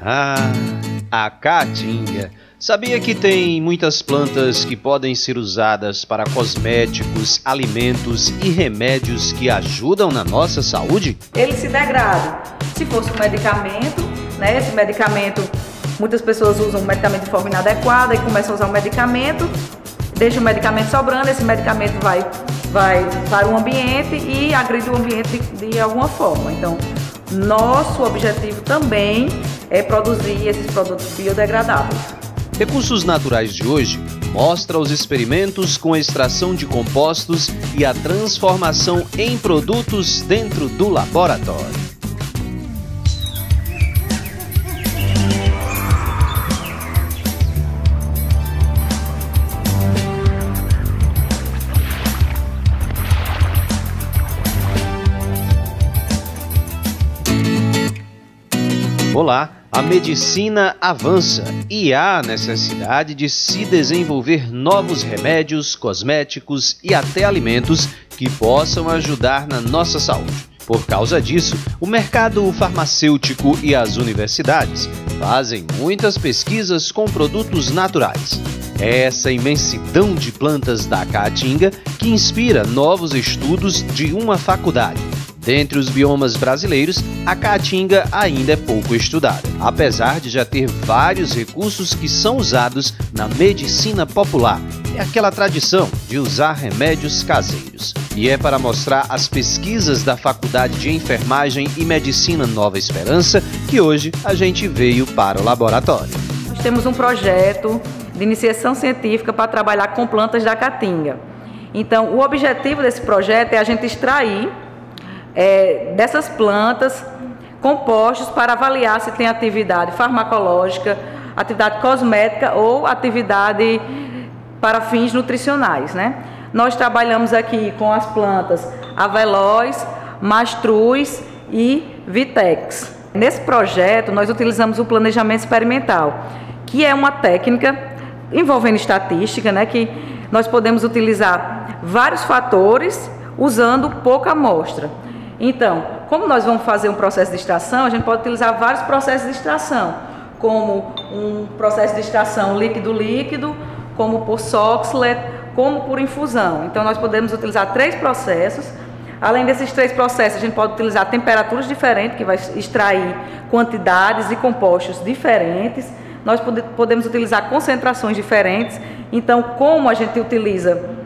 Ah, a caatinga. Sabia que tem muitas plantas que podem ser usadas para cosméticos, alimentos e remédios que ajudam na nossa saúde? Ele se degrada. Se fosse um medicamento, né, esse medicamento, muitas pessoas usam o medicamento de forma inadequada e começam a usar o medicamento, deixa o medicamento sobrando, esse medicamento vai para o ambiente e agride o ambiente de alguma forma. Então, nosso objetivo também é produzir esses produtos biodegradáveis. Recursos Naturais de hoje mostra os experimentos com a extração de compostos e a transformação em produtos dentro do laboratório. Olá, a medicina avança e há necessidade de se desenvolver novos remédios, cosméticos e até alimentos que possam ajudar na nossa saúde. Por causa disso, o mercado farmacêutico e as universidades fazem muitas pesquisas com produtos naturais. É essa imensidão de plantas da caatinga que inspira novos estudos de uma faculdade. Dentre os biomas brasileiros, a caatinga ainda é pouco estudada, apesar de já ter vários recursos que são usados na medicina popular. É aquela tradição de usar remédios caseiros. E é para mostrar as pesquisas da Faculdade de Enfermagem e Medicina Nova Esperança que hoje a gente veio para o laboratório. Nós temos um projeto de iniciação científica para trabalhar com plantas da caatinga. Então, o objetivo desse projeto é a gente extrair dessas plantas compostos para avaliar se tem atividade farmacológica, atividade cosmética ou atividade para fins nutricionais, né? Nós trabalhamos aqui com as plantas Avelós, Mastruz e Vitex. Nesse projeto nós utilizamos o planejamento experimental, que é uma técnica envolvendo estatística, né, que nós podemos utilizar vários fatores usando pouca amostra. Então, como nós vamos fazer um processo de extração, a gente pode utilizar vários processos de extração, como um processo de extração líquido-líquido, como por Soxhlet, como por infusão. Então, nós podemos utilizar 3 processos. Além desses 3 processos, a gente pode utilizar temperaturas diferentes, que vai extrair quantidades e compostos diferentes. Nós podemos utilizar concentrações diferentes. Então, como a gente utiliza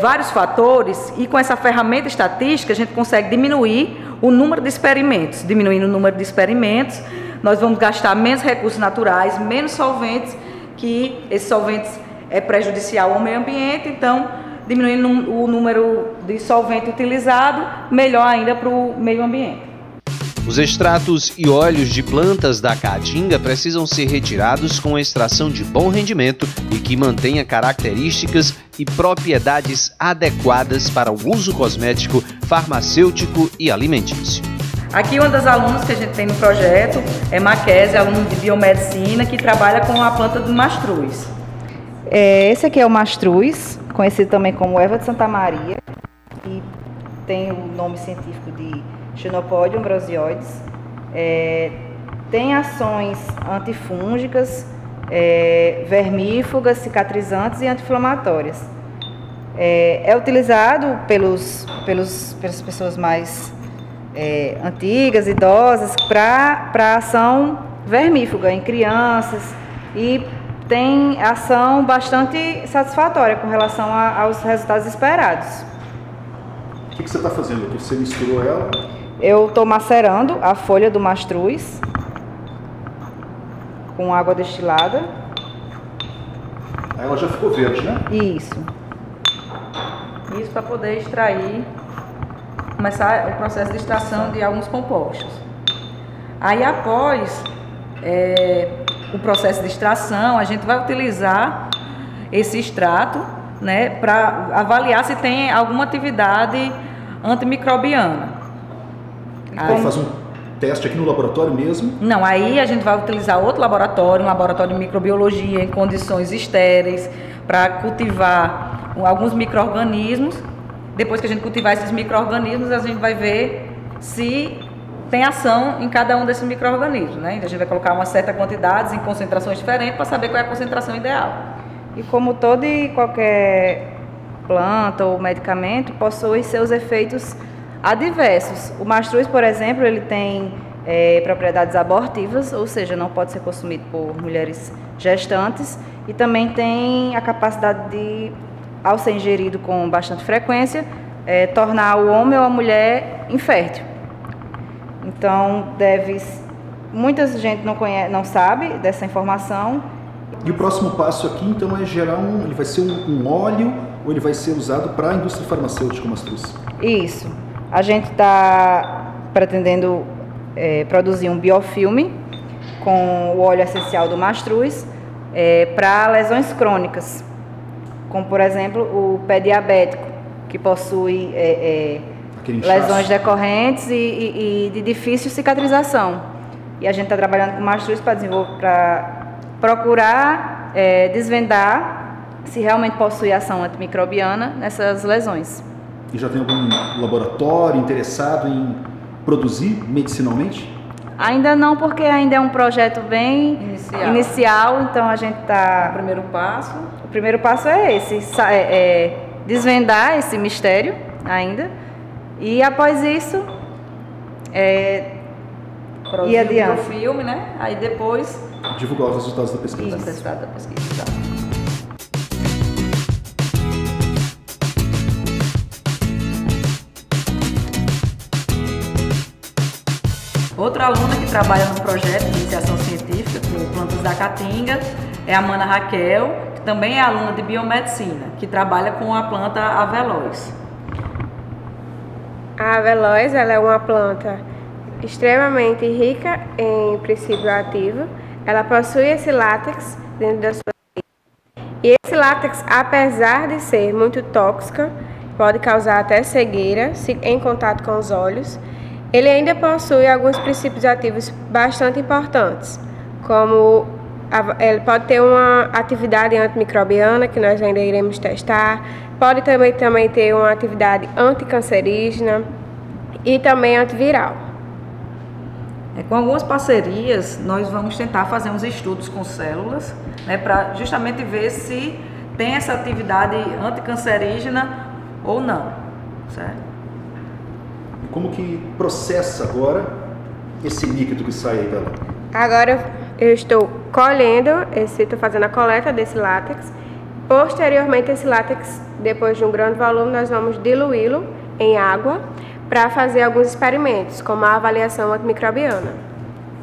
vários fatores e com essa ferramenta estatística a gente consegue diminuir o número de experimentos. Diminuindo o número de experimentos, nós vamos gastar menos recursos naturais, menos solventes, que esses solventes é prejudicial ao meio ambiente. Então, diminuindo o número de solvente utilizado, melhor ainda para o meio ambiente. Os extratos e óleos de plantas da caatinga precisam ser retirados com extração de bom rendimento e que mantenha características e propriedades adequadas para o uso cosmético, farmacêutico e alimentício. Aqui uma das alunas que a gente tem no projeto é Maquese, aluna de biomedicina, que trabalha com a planta do mastruz. Esse aqui é o mastruz, conhecido também como erva de Santa Maria, e tem o nome científico de Chenopodium ambrosiоides. Tem ações antifúngicas, vermífugas, cicatrizantes e anti-inflamatórias. É utilizado pelas pessoas mais antigas, idosas, para ação vermífuga em crianças, e tem ação bastante satisfatória com relação aos resultados esperados. O que você está fazendo aqui? Você misturou ela? Eu estou macerando a folha do mastruz com água destilada. Aí ela já ficou verde, né? Isso. Isso para poder extrair, começar o processo de extração de alguns compostos. Aí após o processo de extração, a gente vai utilizar esse extrato, né, para avaliar se tem alguma atividade antimicrobiana. Aí faz um teste aqui no laboratório mesmo? Não, aí a gente vai utilizar outro laboratório, um laboratório de microbiologia em condições estéreis, para cultivar alguns micro-organismos. Depois que a gente cultivar esses micro-organismos, a gente vai ver se tem ação em cada um desses micro-organismos, né? Então, a gente vai colocar uma certa quantidade em concentrações diferentes para saber qual é a concentração ideal. E como toda e qualquer planta ou medicamento, possui seus efeitos adversos. O mastruz, por exemplo, ele tem propriedades abortivas, ou seja, não pode ser consumido por mulheres gestantes, e também tem a capacidade de, ao ser ingerido com bastante frequência, tornar o homem ou a mulher infértil. Então, muita gente não sabe dessa informação. E o próximo passo aqui, então, é gerar ele vai ser um óleo ou ele vai ser usado para a indústria farmacêutica, o mastruz? Isso. A gente está pretendendo produzir um biofilme com o óleo essencial do mastruz para lesões crônicas, como, por exemplo, o pé diabético, que possui lesões decorrentes e de difícil cicatrização. E a gente está trabalhando com mastruz para procurar desvendar se realmente possui ação antimicrobiana nessas lesões. E já tem algum laboratório interessado em produzir medicinalmente? Ainda não, porque ainda é um projeto bem inicial, então a gente está... O primeiro passo? O primeiro passo é esse, desvendar esse mistério ainda, e após isso, ir adiante. O filme, né? Aí depois... divulgar os resultados da pesquisa. Isso, resultado da pesquisa. Tá. Outra aluna que trabalha no projeto de iniciação científica com plantas da Caatinga é a Mana Raquel, que também é aluna de biomedicina, que trabalha com a planta Aveloz. A Aveloz, ela é uma planta extremamente rica em princípio ativo. Ela possui esse látex dentro da sua vida. E esse látex, apesar de ser muito tóxica, pode causar até cegueira em contato com os olhos, ele ainda possui alguns princípios ativos bastante importantes, como ele pode ter uma atividade antimicrobiana, que nós ainda iremos testar, pode também ter uma atividade anticancerígena e também antiviral. Com algumas parcerias, nós vamos tentar fazer uns estudos com células, né, para justamente ver se tem essa atividade anticancerígena ou não, certo? Como que processa agora esse líquido que sai aí dela? Agora eu estou colhendo, estou fazendo a coleta desse látex. Posteriormente, esse látex, depois de um grande volume, nós vamos diluí-lo em água para fazer alguns experimentos, como a avaliação antimicrobiana.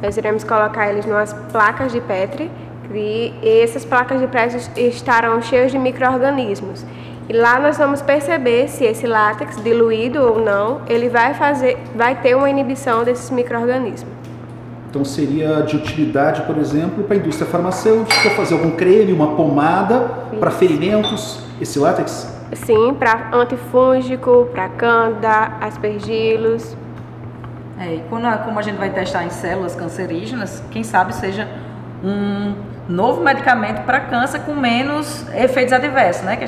Nós iremos colocar eles em umas placas de Petri, e essas placas de Petri estarão cheias de micro-organismos. E lá nós vamos perceber se esse látex, diluído ou não, ele vai ter uma inibição desses micro-organismos. Então seria de utilidade, por exemplo, para a indústria farmacêutica, fazer algum creme, uma pomada para ferimentos, esse látex? Sim, para antifúngico, para cândida, aspergilos. E como a gente vai testar em células cancerígenas, quem sabe seja um novo medicamento para câncer com menos efeitos adversos, né?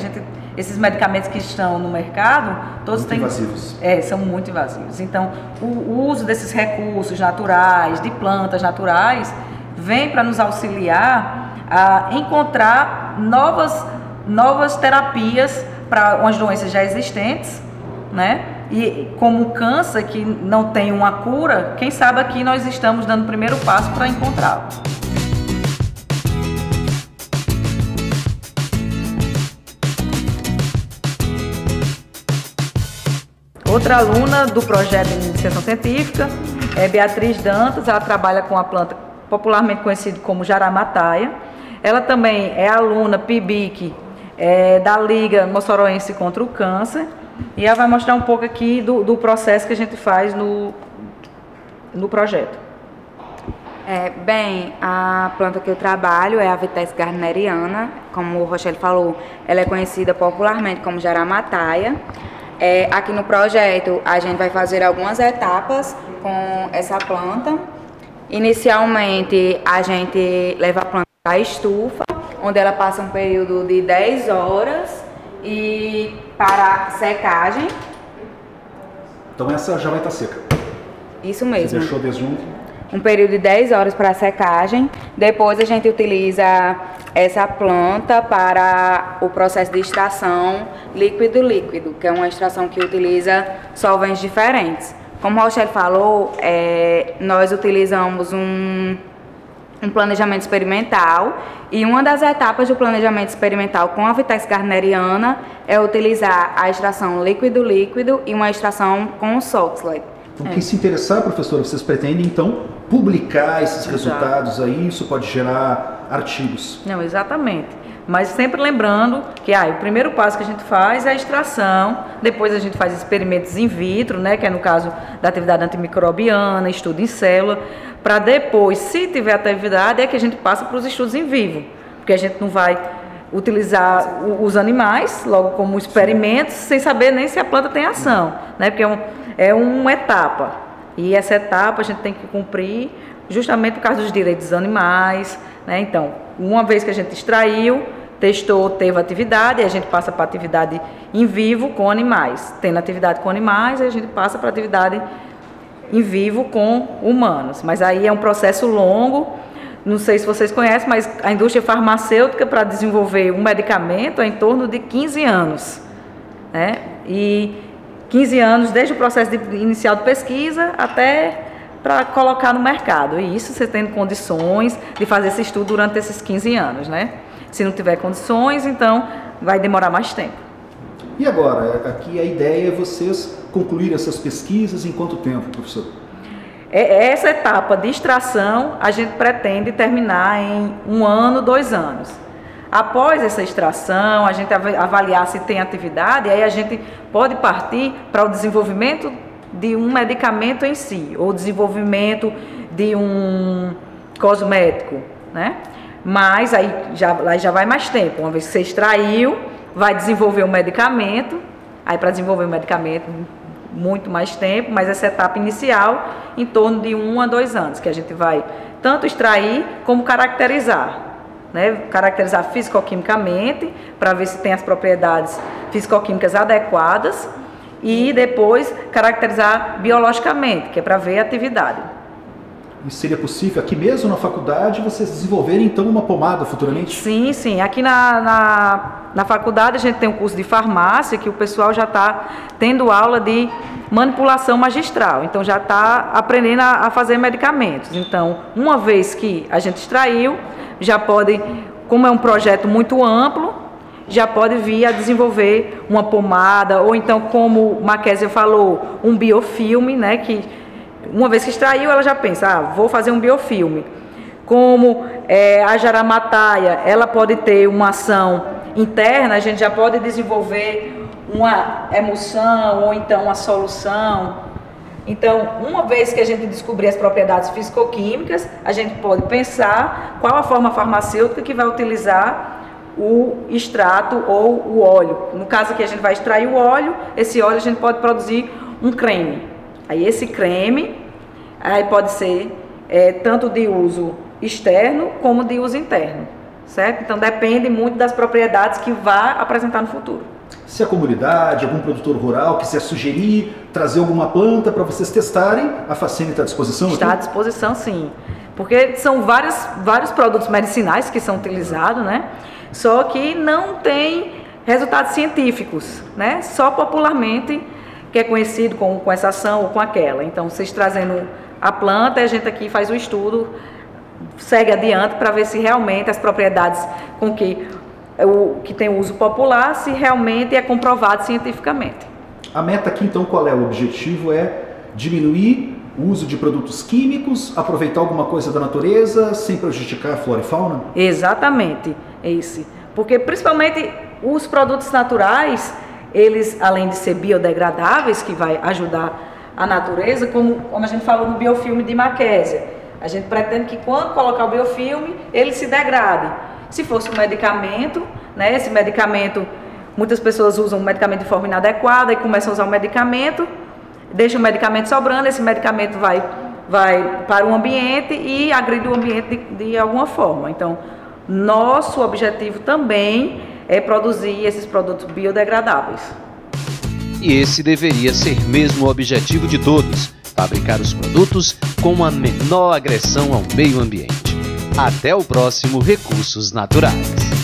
Esses medicamentos que estão no mercado, todos têm... invasivos. São muito invasivos. Então, o uso desses recursos naturais, de plantas naturais, vem para nos auxiliar a encontrar novas terapias para umas doenças já existentes, né? E como o câncer, que não tem uma cura, quem sabe aqui nós estamos dando o primeiro passo para encontrá-lo. Outra aluna do projeto de iniciação científica é Beatriz Dantas. Ela trabalha com a planta popularmente conhecida como jaramataia. Ela também é aluna PIBIC da Liga Moçoroense contra o Câncer. E ela vai mostrar um pouco aqui do processo que a gente faz no projeto. Bem, a planta que eu trabalho é a Vites gardneriana. Como o Rochelle falou, ela é conhecida popularmente como jaramataia. Aqui no projeto a gente vai fazer algumas etapas com essa planta. Inicialmente a gente leva a planta à estufa, onde ela passa um período de 10 horas e para secagem. Então essa já vai estar seca? Isso mesmo. Você deixou desde ontem? Um período de 10 horas para secagem. Depois a gente utiliza essa planta para o processo de extração líquido-líquido, que é uma extração que utiliza solventes diferentes. Como o Rochelle falou, nós utilizamos um planejamento experimental, e uma das etapas do planejamento experimental com a Vitex gardneriana é utilizar a extração líquido-líquido e uma extração com Soxhlet. Então, quem se interessar, professora, vocês pretendem, então, publicar esses resultados aí? Isso pode gerar artigos? Não, exatamente. Mas sempre lembrando que o primeiro passo que a gente faz é a extração, depois a gente faz experimentos in vitro, né, que é no caso da atividade antimicrobiana, estudo em célula, para depois, se tiver atividade, é que a gente passa para os estudos em vivo, porque a gente não vai utilizar os animais logo como experimentos sem saber nem se a planta tem ação, né, porque é uma etapa, e essa etapa a gente tem que cumprir justamente por causa dos direitos dos animais, né? Então, uma vez que a gente extraiu, testou, teve atividade, a gente passa para atividade em vivo com animais. Tendo atividade com animais, a gente passa para atividade em vivo com humanos. Mas aí é um processo longo, não sei se vocês conhecem, mas a indústria farmacêutica para desenvolver um medicamento é em torno de 15 anos, né? E 15 anos desde o processo inicial de pesquisa até para colocar no mercado. E isso você tendo condições de fazer esse estudo durante esses 15 anos, né? Se não tiver condições, então vai demorar mais tempo. E agora, aqui a ideia é vocês concluírem essas pesquisas em quanto tempo, professor? Essa etapa de extração a gente pretende terminar em 1 ano, 2 anos. Após essa extração, a gente avaliar se tem atividade, aí a gente pode partir para o desenvolvimento de um medicamento em si, ou desenvolvimento de um cosmético, né? Mas aí já vai mais tempo. Uma vez que você extraiu, vai desenvolver um medicamento, aí para desenvolver um medicamento, muito mais tempo, mas essa etapa inicial, em torno de 1 a 2 anos, que a gente vai tanto extrair como caracterizar, né? Caracterizar fisicoquimicamente, para ver se tem as propriedades fisicoquímicas adequadas, e depois caracterizar biologicamente, que é para ver a atividade. E seria possível aqui mesmo na faculdade vocês desenvolverem então uma pomada futuramente? Sim, sim. Aqui na faculdade a gente tem um curso de farmácia que o pessoal já está tendo aula de manipulação magistral, então já está aprendendo a fazer medicamentos. Então, uma vez que a gente extraiu, já pode, como é um projeto muito amplo, já pode vir a desenvolver uma pomada, ou então, como Makésia falou, um biofilme, né, que uma vez que extraiu, ela já pensa, vou fazer um biofilme. Como a jaramataia, ela pode ter uma ação interna, a gente já pode desenvolver uma emulsão, ou então uma solução. Então, uma vez que a gente descobrir as propriedades fisicoquímicas, a gente pode pensar qual a forma farmacêutica que vai utilizar o extrato ou o óleo. No caso aqui a gente vai extrair o óleo, esse óleo a gente pode produzir um creme. Aí esse creme aí pode ser tanto de uso externo como de uso interno, certo? Então depende muito das propriedades que vai apresentar no futuro. Se a comunidade, algum produtor rural quiser sugerir, trazer alguma planta para vocês testarem, a Facene está à disposição? Está aqui? à disposição, sim. Porque são vários produtos medicinais que são utilizados, né? Só que não tem resultados científicos, né? Só popularmente que é conhecido com essa ação ou com aquela. Então, vocês trazendo a planta, a gente aqui faz o estudo, segue adiante para ver se realmente as propriedades com que tem uso popular, se realmente é comprovado cientificamente. A meta aqui, então, qual é? O objetivo é diminuir o uso de produtos químicos, aproveitar alguma coisa da natureza, sem prejudicar a flora e fauna? Exatamente, esse. Porque, principalmente, os produtos naturais, eles, além de ser biodegradáveis, que vai ajudar a natureza, como a gente falou no biofilme de Makésia, a gente pretende que quando colocar o biofilme, ele se degrade. Se fosse um medicamento, né, esse medicamento, muitas pessoas usam o medicamento de forma inadequada e começam a usar o medicamento, deixa o medicamento sobrando, esse medicamento vai para o ambiente e agride o ambiente de alguma forma. Então, nosso objetivo também é produzir esses produtos biodegradáveis. E esse deveria ser mesmo o objetivo de todos. fabricar os produtos com a menor agressão ao meio ambiente. Até o próximo Recursos Naturais.